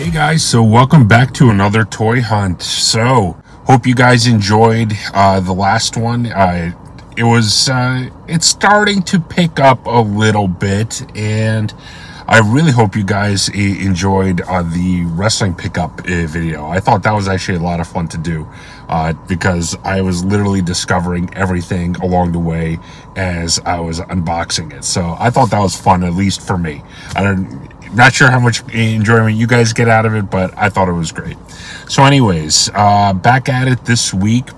Hey guys, so welcome back to another toy hunt. So hope you guys enjoyed the last one. It's starting to pick up a little bit, and I really hope you guys enjoyed the wrestling pickup video. I thought that was actually a lot of fun to do because I was literally discovering everything along the way as I was unboxing it. So I thought that was fun, at least for me. Not sure how much enjoyment you guys get out of it, but I thought it was great. So anyways, back at it this week.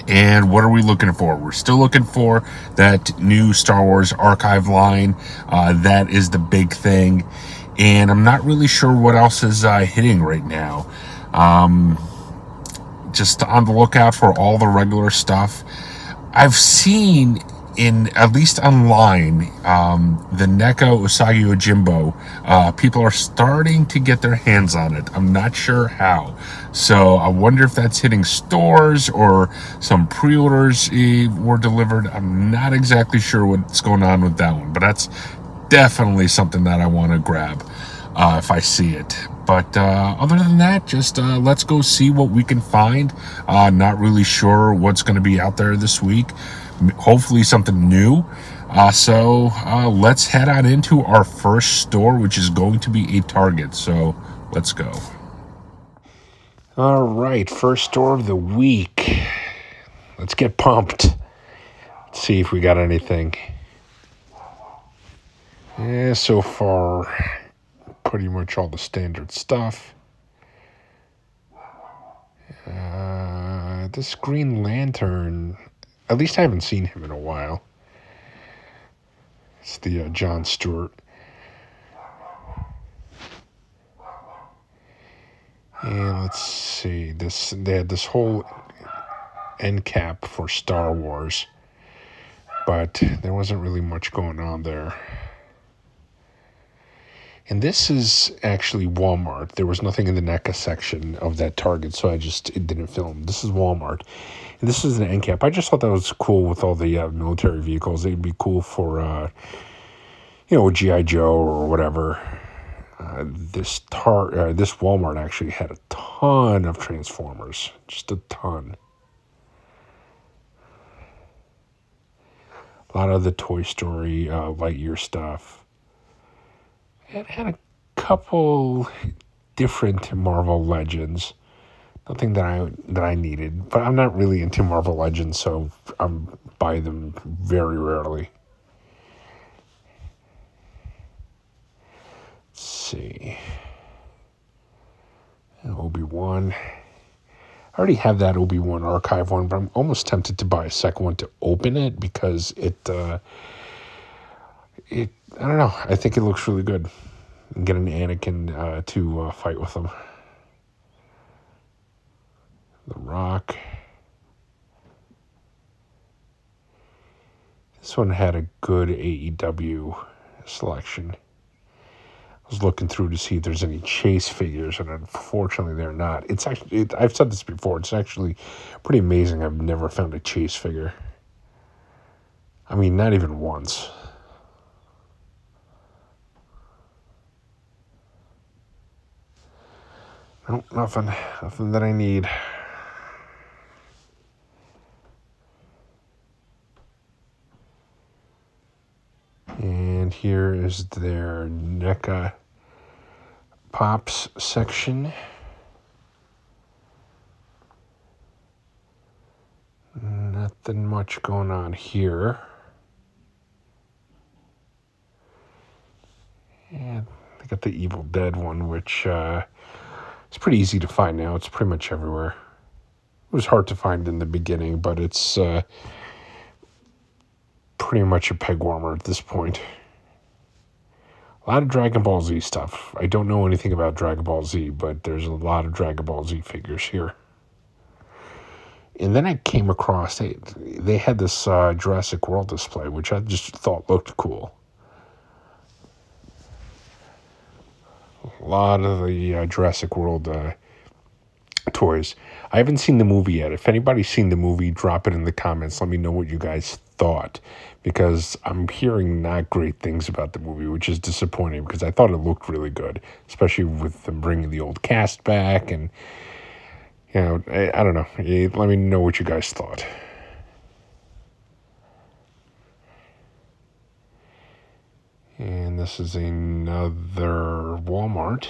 And what are we looking for? We're still looking for that new Star Wars Archive line. That is the big thing. And I'm not really sure what else is hitting right now. Just on the lookout for all the regular stuff. I've seen, at least online, the NECA Usagi Yojimbo, people are starting to get their hands on it. I'm not sure how. So I wonder if that's hitting stores or some pre-orders were delivered. I'm not exactly sure what's going on with that one, but that's definitely something that I want to grab if I see it. But other than that, just let's go see what we can find. Not really sure what's going to be out there this week. Hopefully something new. So let's head on into our first store, which is going to be a Target. So let's go. All right, first store of the week. Let's get pumped. Let's see if we got anything. Yeah, so far, pretty much all the standard stuff. This Green Lantern, at least I haven't seen him in a while. It's the John Stewart. And let's see, they had this whole end cap for Star Wars, but there wasn't really much going on there. And this is actually Walmart. There was nothing in the NECA section of that Target, so it didn't film. This is Walmart. And this is an end cap. I just thought that was cool with all the military vehicles. It'd be cool for, G.I. Joe or whatever. This Walmart actually had a ton of Transformers. Just a ton. A lot of the Toy Story, Lightyear stuff. It had a couple different Marvel Legends. Nothing that I needed. But I'm not really into Marvel Legends, so I'm buy them very rarely. Let's see. Obi-Wan. I already have that Obi-Wan Archive one, but I'm almost tempted to buy a second one to open it because I don't know. I think it looks really good. And get an Anakin to fight with him. The Rock. This one had a good AEW selection. I was looking through to see if there's any Chase figures, and unfortunately they're not. It's actually, I've said this before, it's actually pretty amazing. I've never found a Chase figure. I mean, not even once. Nope, nothing that I need. And here is their NECA Pops section. Nothing much going on here. And they got the Evil Dead one, which it's pretty easy to find now. It's pretty much everywhere. It was hard to find in the beginning, but it's pretty much a peg warmer at this point. A lot of Dragon Ball Z stuff. I don't know anything about Dragon Ball Z, but there's a lot of Dragon Ball Z figures here. And then I came across, they had this Jurassic World display, which I just thought looked cool. A lot of the Jurassic World toys. I haven't seen the movie yet. If anybody's seen the movie, drop it in the comments. Let me know what you guys thought, because I'm hearing not great things about the movie, which is disappointing because I thought it looked really good, especially with them bringing the old cast back. And, you know, I don't know. Let me know what you guys thought. And this is another Walmart.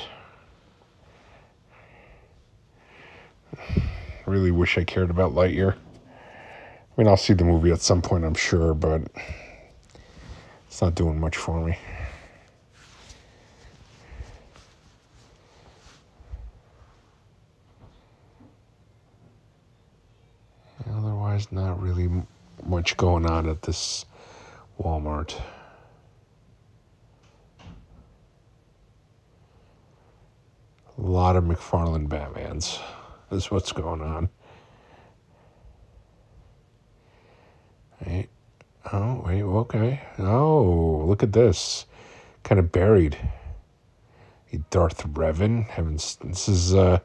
Really wish I cared about Lightyear. I mean, I'll see the movie at some point, I'm sure, but it's not doing much for me. Otherwise, not really much going on at this Walmart. A lot of McFarlane Batmans is what's going on. Right. Oh, wait, okay. Oh, look at this. Kind of buried. Darth Revan. This is the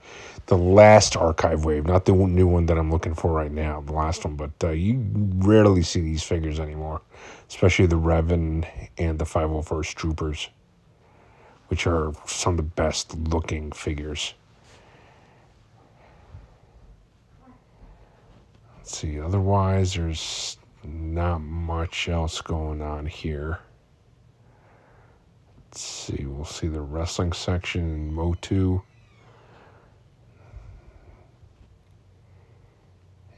last archive wave, not the new one that I'm looking for right now, the last one. But you rarely see these figures anymore, especially the Revan and the 501st Troopers, which are some of the best looking figures. Let's see, otherwise there's not much else going on here. Let's see, we'll see the wrestling section in Motu.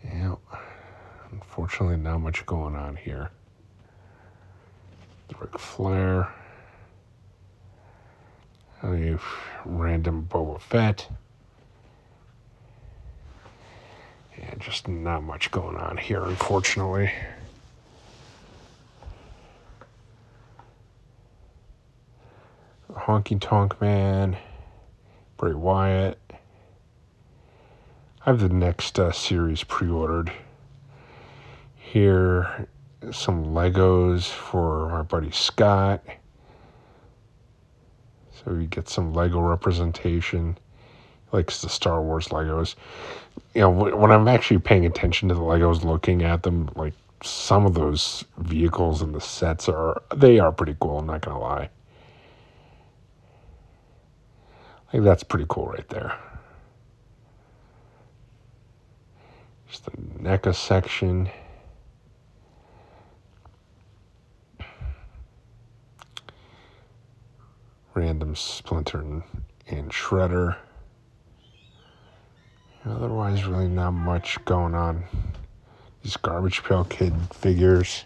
Yeah, unfortunately not much going on here. Ric Flair. A random Boba Fett. Yeah, just not much going on here, unfortunately. Honky Tonk Man, Bray Wyatt. I have the next series pre-ordered. Here, some Legos for my buddy Scott. So we get some Lego representation. He likes the Star Wars Legos. You know, when I'm actually paying attention to the Legos, looking at them, like some of those vehicles and the sets they are pretty cool, I'm not going to lie. I think that's pretty cool right there. Just the NECA section. Random Splinter and Shredder. Otherwise, really not much going on. These Garbage Pail Kid figures.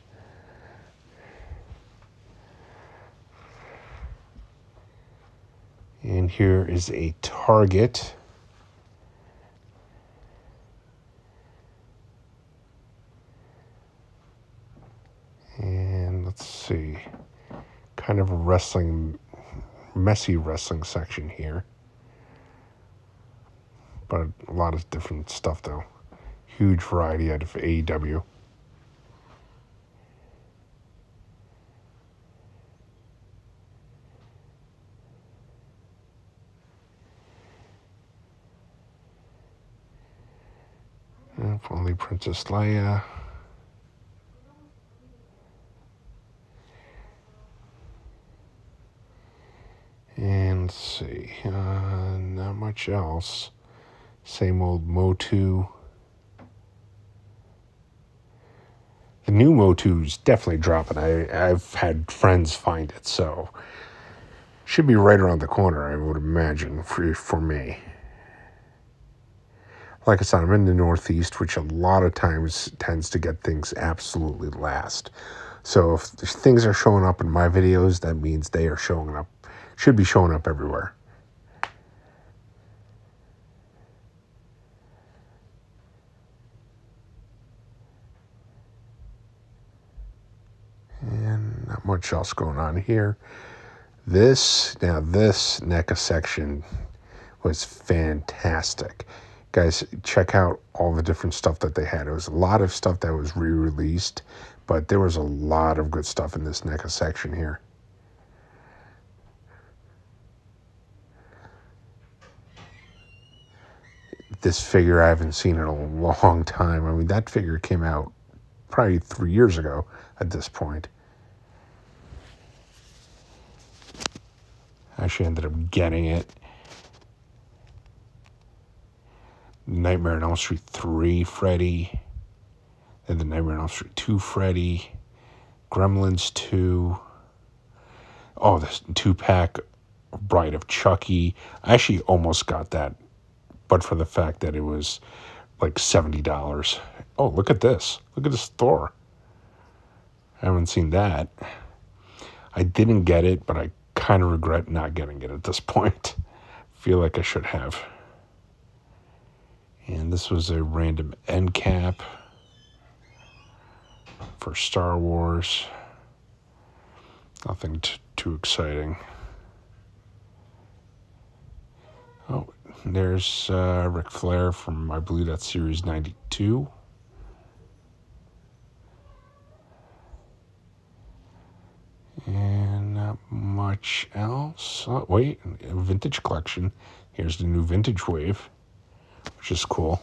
And here is a Target. And let's see. Kind of a messy wrestling section here. But a lot of different stuff, though. Huge variety out of AEW. Only Princess Leia. And let's see, not much else. Same old Motu. The new Motu's definitely dropping. I've had friends find it, so should be right around the corner, I would imagine, for me. Like I said, I'm in the Northeast, which a lot of times tends to get things absolutely last. So if things are showing up in my videos, that means they are showing up, should be showing up everywhere. And not much else going on here. This NECA section was fantastic. Guys, check out all the different stuff that they had. It was a lot of stuff that was re-released, but there was a lot of good stuff in this NECA section here. This figure I haven't seen in a long time. I mean, that figure came out probably 3 years ago at this point. I actually ended up getting it. Nightmare on Elm Street 3 Freddy, and the Nightmare on Elm Street 2 Freddy, Gremlins 2. Oh, this 2-pack Bride of Chucky. I actually almost got that, but for the fact that it was like $70. Oh, look at this. Look at this Thor. I haven't seen that. I didn't get it, but I kind of regret not getting it at this point. Feel like I should have. And this was a random end cap for Star Wars. Nothing too exciting. Oh, there's Ric Flair from, I believe that's Series 92. And not much else. Oh, wait, a vintage collection. Here's the new Vintage Wave, which is cool.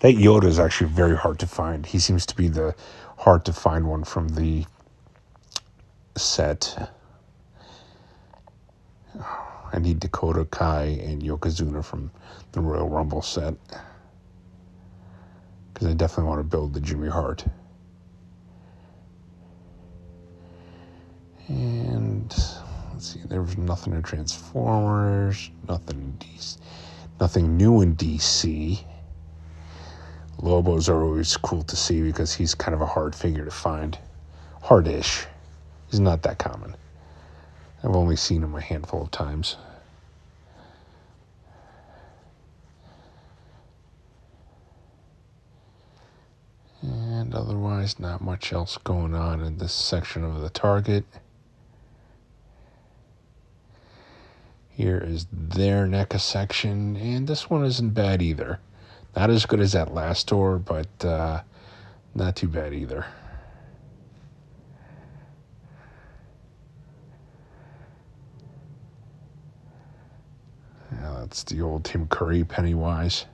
That Yoda is actually very hard to find. He seems to be the hard to find one from the set. I need Dakota Kai and Yokozuna from the Royal Rumble set, because I definitely want to build the Jimmy Hart. And let's see, there was nothing in Transformers, nothing new in DC. Lobos are always cool to see because he's kind of a hard figure to find. Hardish. He's not that common. I've only seen him a handful of times. And otherwise, not much else going on in this section of the Target. Here is their NECA section, and this one isn't bad either. Not as good as that last store, but not too bad either. Yeah, that's the old Tim Curry Pennywise.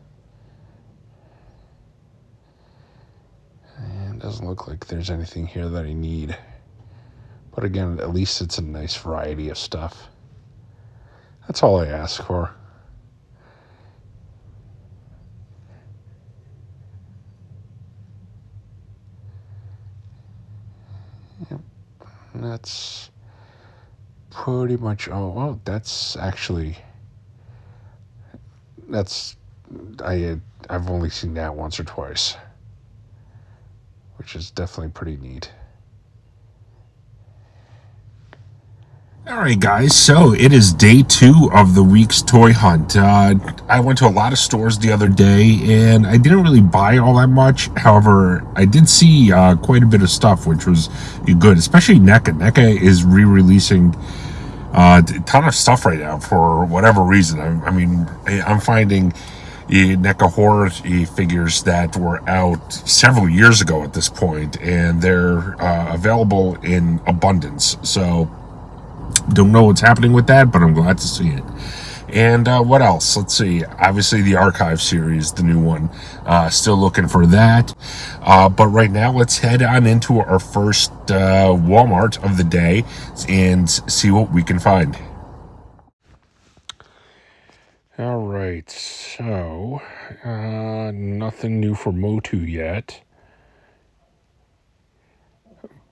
And doesn't look like there's anything here that I need. But again, at least it's a nice variety of stuff. That's all I ask for. Yep. And that's pretty much all. Well, that's actually... I've only seen that once or twice, which is definitely pretty neat. All right, guys, so it is day 2 of the week's toy hunt. I went to a lot of stores the other day, and I didn't really buy all that much. However, I did see quite a bit of stuff, which was good, especially NECA. NECA is re-releasing a ton of stuff right now for whatever reason. I mean, I'm finding NECA horror figures that were out several years ago at this point, and they're available in abundance. So don't know what's happening with that, but I'm glad to see it. And what else? Let's see. Obviously, the Archive series, the new one. Still looking for that. But right now, let's head on into our first Walmart of the day and see what we can find. All right. So, nothing new for Motu yet.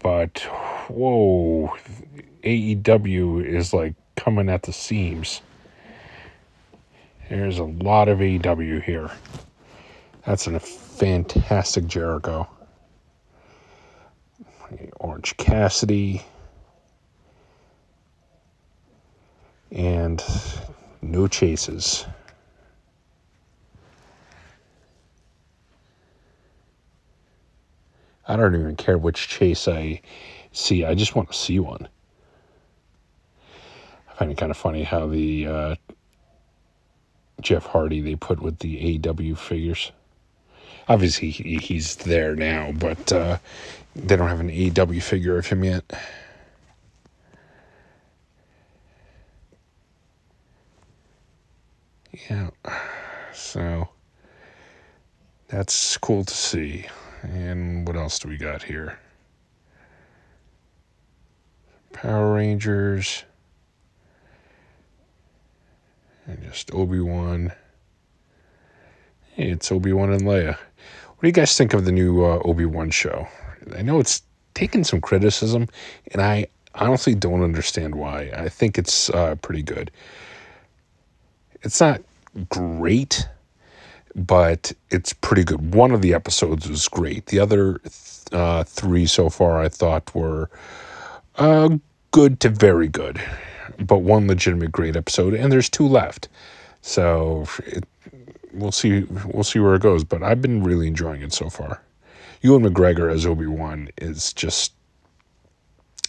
But, whoa, AEW is like coming at the seams. There's a lot of AEW here. That's a fantastic Jericho. Orange Cassidy. And no chases. I don't even care which chase I see. I just want to see one. I find it kind of funny how the Jeff Hardy they put with the AEW figures. Obviously, he's there now, but they don't have an AEW figure of him yet. Yeah, so That's cool to see. And what else do we got here? Power Rangers. And just Obi-Wan. Hey, it's Obi-Wan and Leia. What do you guys think of the new Obi-Wan show? I know it's taken some criticism, and I honestly don't understand why. I think it's pretty good. It's not great, but it's pretty good. One of the episodes was great. The other three so far I thought were good to very good, but one legitimate great episode, and there's 2 left. So we'll see where it goes, but I've been really enjoying it so far. Ewan McGregor as Obi-Wan is just,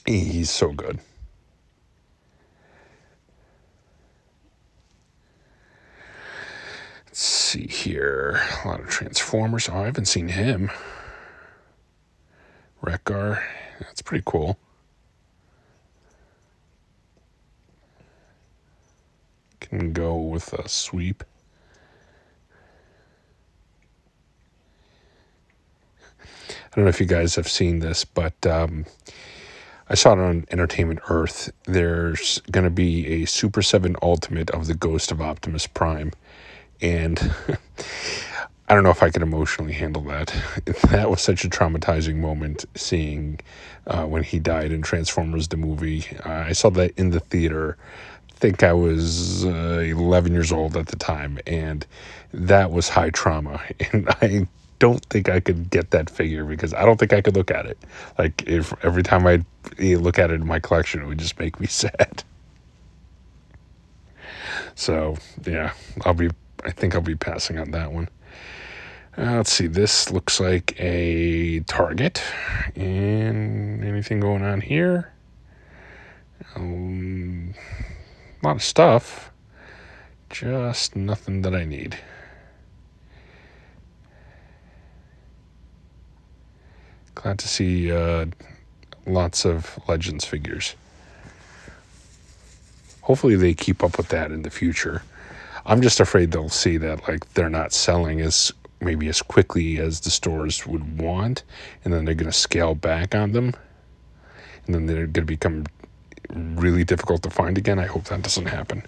he's so good. Let's see here. A lot of Transformers. Oh, I haven't seen him. Wreck-Gar. That's pretty cool. Can go with a sweep. I don't know if you guys have seen this, but I saw it on Entertainment Earth. There's going to be a Super 7 Ultimate of the Ghost of Optimus Prime. And I don't know if I could emotionally handle that. That was such a traumatizing moment, seeing when he died in Transformers the movie. I saw that in the theater. I think I was 11 years old at the time, and that was high trauma. And I don't think I could get that figure because I don't think I could look at it. Like, if every time I look at it in my collection, it would just make me sad. So yeah, I think I'll be passing on that one. Let's see, this looks like a Target. And anything going on here? A lot of stuff. Just nothing that I need. Glad to see lots of Legends figures. Hopefully they keep up with that in the future. I'm just afraid they'll see that, like, they're not selling as quickly as the stores would want, and then they're going to scale back on them, and then they're going to become really difficult to find again. I hope that doesn't happen.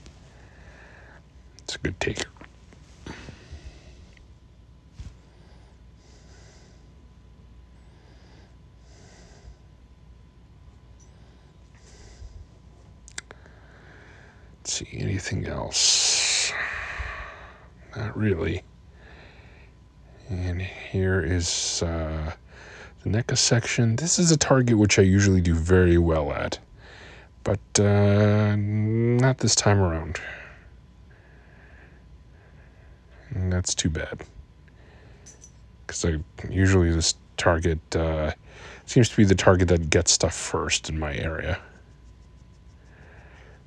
It's a good take. Let's see, anything else? Not really. And here is the NECA section. This is a Target which I usually do very well at, but not this time around. And that's too bad, because usually this Target seems to be the Target that gets stuff first in my area.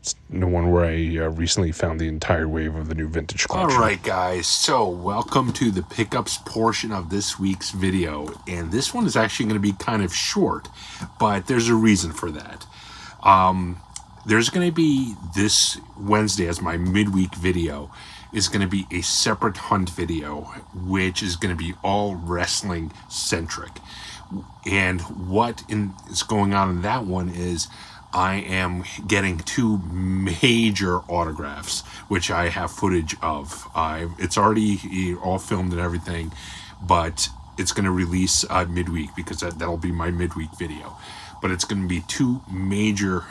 It's the one where I recently found the entire wave of the new vintage collection. All right, guys. So welcome to the pickups portion of this week's video. And this one is actually going to be kind of short, but there's a reason for that. There's going to be this Wednesday as my midweek video is going to be a separate hunt video, which is going to be all wrestling centric. And what is going on in that one is I am getting 2 major autographs, which I have footage of. It's already all filmed and everything, but it's going to release midweek because that'll be my midweek video. But it's going to be 2 major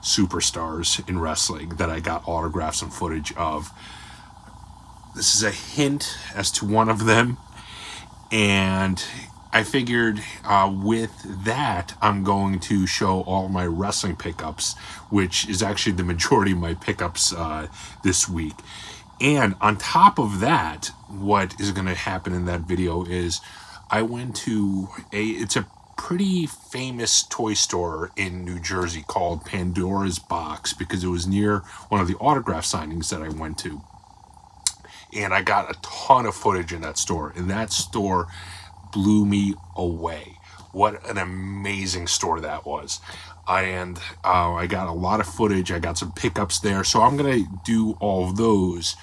superstars in wrestling that I got autographs and footage of. This is a hint as to one of them, and I figured with that, I'm going to show all my wrestling pickups, which is actually the majority of my pickups this week. And on top of that, what is going to happen in that video is I went to it's a pretty famous toy store in New Jersey called Pandora's Box, because it was near one of the autograph signings that I went to. And I got a ton of footage in that store. And that store blew me away. What an amazing store that was. And I got a lot of footage. I got some pickups there. So I'm going to do all of those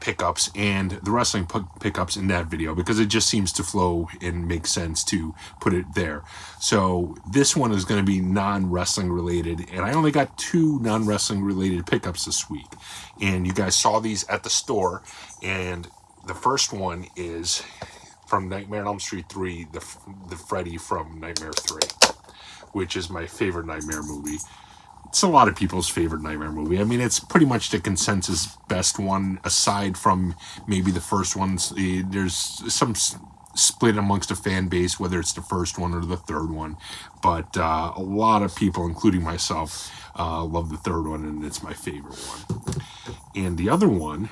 pickups and the wrestling pickups in that video, because it just seems to flow and make sense to put it there. So this one is going to be non-wrestling related, and I only got 2 non-wrestling related pickups this week, and you guys saw these at the store. And the first one is from Nightmare on Elm Street 3, the Freddy from Nightmare 3, which is my favorite Nightmare movie. It's a lot of people's favorite Nightmare movie. I mean, it's pretty much the consensus best one, aside from maybe the first ones. There's some split amongst the fan base, whether it's the first one or the third one. But a lot of people, including myself, love the third one, and it's my favorite one. And the other one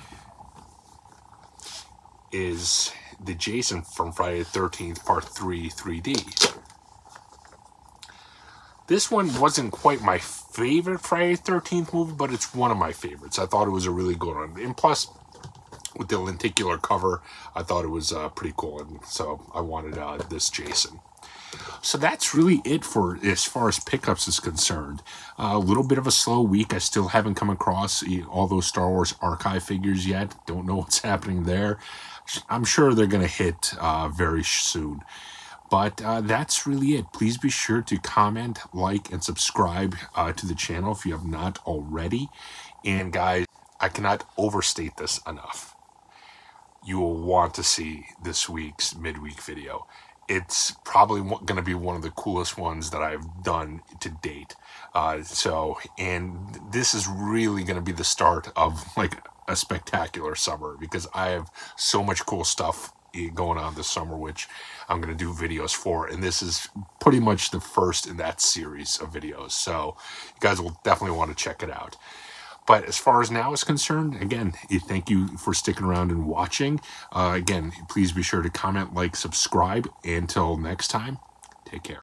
is the Jason from Friday the 13th, Part 3 3D. This one wasn't quite my favorite Friday the 13th movie, but it's one of my favorites. I thought it was a really good one. And plus, with the lenticular cover, I thought it was pretty cool. And so I wanted this Jason. So that's really it for as far as pickups is concerned. A little bit of a slow week. I still haven't come across all those Star Wars archive figures yet. Don't know what's happening there. I'm sure they're going to hit very soon. But that's really it. Please be sure to comment, like, and subscribe to the channel if you have not already. And guys, I cannot overstate this enough. You will want to see this week's midweek video. It's probably going to be one of the coolest ones that I've done to date. And this is really going to be the start of like a spectacular summer, because I have so much cool stuff going on this summer, which I'm going to do videos for, and this is pretty much the first in that series of videos, so you guys will definitely want to check it out. But as far as now is concerned, again, thank you for sticking around and watching. Again, please be sure to comment, like, subscribe. Until next time, take care.